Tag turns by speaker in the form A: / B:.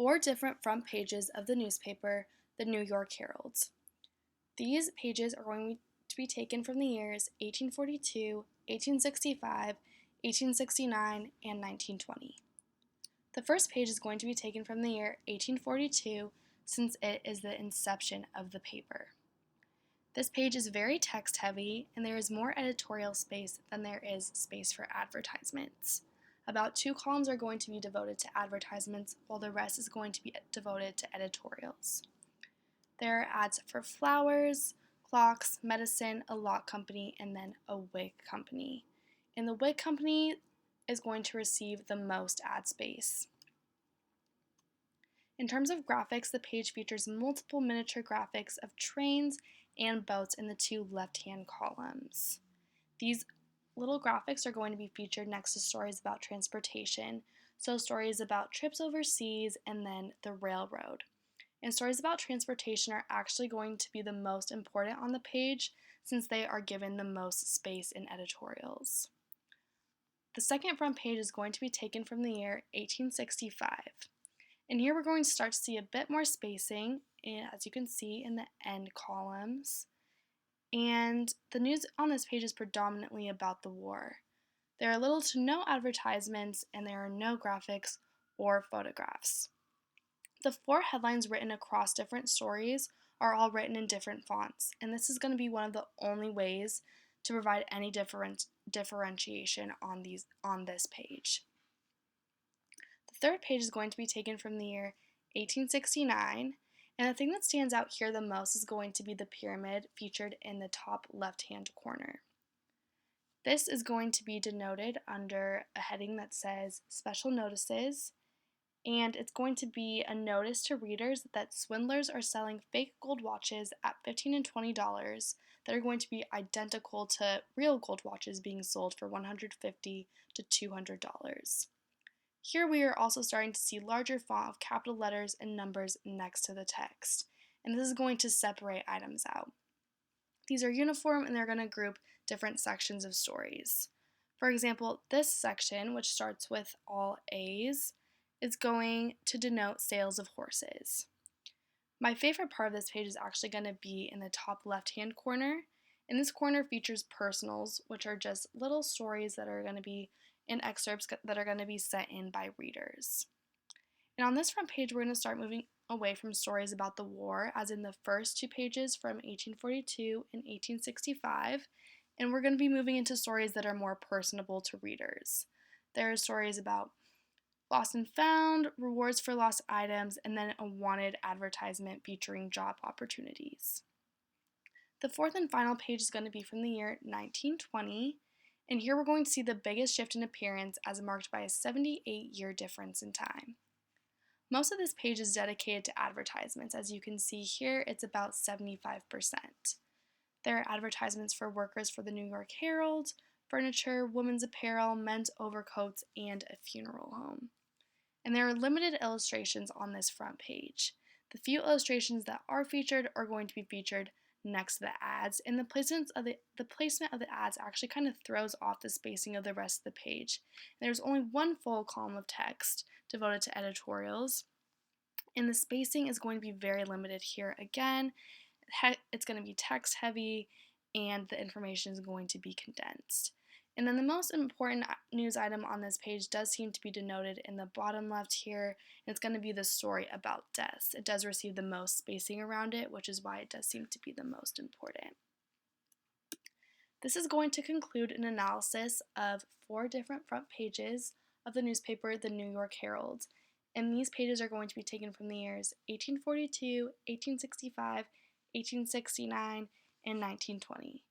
A: 4 different front pages of the newspaper, the New York Herald. These pages are going to be taken from the years 1842, 1865, 1869, and 1920. The first page is going to be taken from the year 1842 since it is the inception of the paper. This page is very text heavy and there is more editorial space than there is space for advertisements. About 2 columns are going to be devoted to advertisements while the rest is going to be devoted to editorials. There are ads for flowers, clocks, medicine, a lock company, and then a wig company. And the wig company is going to receive the most ad space. In terms of graphics, the page features multiple miniature graphics of trains and boats in the 2 left-hand columns. These little graphics are going to be featured next to stories about transportation, so stories about trips overseas and then the railroad. And stories about transportation are actually going to be the most important on the page since they are given the most space in editorials. The second front page is going to be taken from the year 1865. And here we're going to start to see a bit more spacing, as you can see in the end columns. And the news on this page is predominantly about the war. There are little to no advertisements and there are no graphics or photographs. The 4 headlines written across different stories are all written in different fonts, and this is going to be one of the only ways to provide any differentiation on this page. The third page is going to be taken from the year 1869, and the thing that stands out here the most is going to be the pyramid featured in the top left-hand corner. This is going to be denoted under a heading that says Special Notices, and it's going to be a notice to readers that swindlers are selling fake gold watches at $15 and $20 that are going to be identical to real gold watches being sold for $150 to $200. Here we are also starting to see larger font of capital letters and numbers next to the text, and this is going to separate items out. These are uniform and they're going to group different sections of stories. For example, this section, which starts with all A's, is going to denote sales of horses. My favorite part of this page is actually going to be in the top left-hand corner, and this corner features personals, which are just little stories that are going to be in excerpts that are going to be sent in by readers. And on this front page, we're going to start moving away from stories about the war, as in the first 2 pages from 1842 and 1865, and we're going to be moving into stories that are more personable to readers. There are stories about lost and found, rewards for lost items, and then a wanted advertisement featuring job opportunities. The fourth and final page is going to be from the year 1920, and here we're going to see the biggest shift in appearance as marked by a 78-year difference in time. Most of this page is dedicated to advertisements. As you can see here, it's about 75%. There are advertisements for workers for the New York Herald, furniture, women's apparel, men's overcoats, and a funeral home. And there are limited illustrations on this front page. The few illustrations that are featured are going to be featured next to the ads, and the placement of the ads actually kind of throws off the spacing of the rest of the page. And there's only one full column of text devoted to editorials, and the spacing is going to be very limited here. Again, it's going to be text heavy, and the information is going to be condensed. And then the most important news item on this page does seem to be denoted in the bottom left here, and it's going to be the story about deaths. It does receive the most spacing around it, which is why it does seem to be the most important. This is going to conclude an analysis of 4 different front pages of the newspaper, the New York Herald. And these pages are going to be taken from the years 1842, 1865, 1869, and 1920.